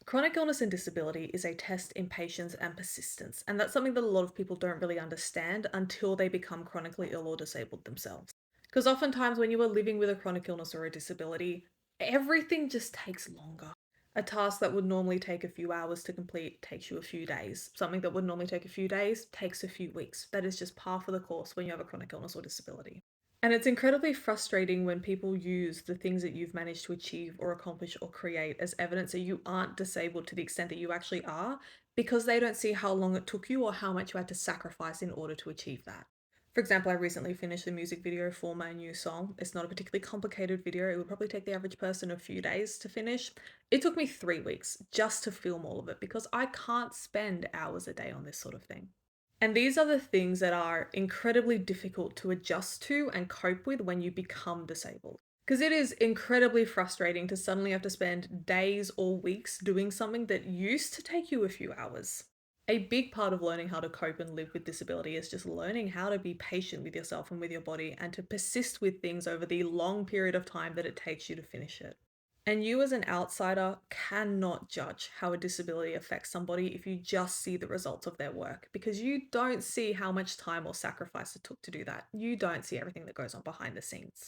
Chronic illness and disability is a test in patience and persistence, and that's something that a lot of people don't really understand until they become chronically ill or disabled themselves. Because oftentimes, when you are living with a chronic illness or a disability, everything just takes longer. A task that would normally take a few hours to complete takes you a few days. Something that would normally take a few days takes a few weeks. That is just par for the course when you have a chronic illness or disability. And it's incredibly frustrating when people use the things that you've managed to achieve or accomplish or create as evidence that you aren't disabled to the extent that you actually are, because they don't see how long it took you or how much you had to sacrifice in order to achieve that. For example, I recently finished the music video for my new song. It's not a particularly complicated video. It would probably take the average person a few days to finish. It took me 3 weeks just to film all of it because I can't spend hours a day on this sort of thing. And these are the things that are incredibly difficult to adjust to and cope with when you become disabled. Because it is incredibly frustrating to suddenly have to spend days or weeks doing something that used to take you a few hours. A big part of learning how to cope and live with disability is just learning how to be patient with yourself and with your body and to persist with things over the long period of time that it takes you to finish it. And you, as an outsider, cannot judge how a disability affects somebody if you just see the results of their work because you don't see how much time or sacrifice it took to do that. You don't see everything that goes on behind the scenes.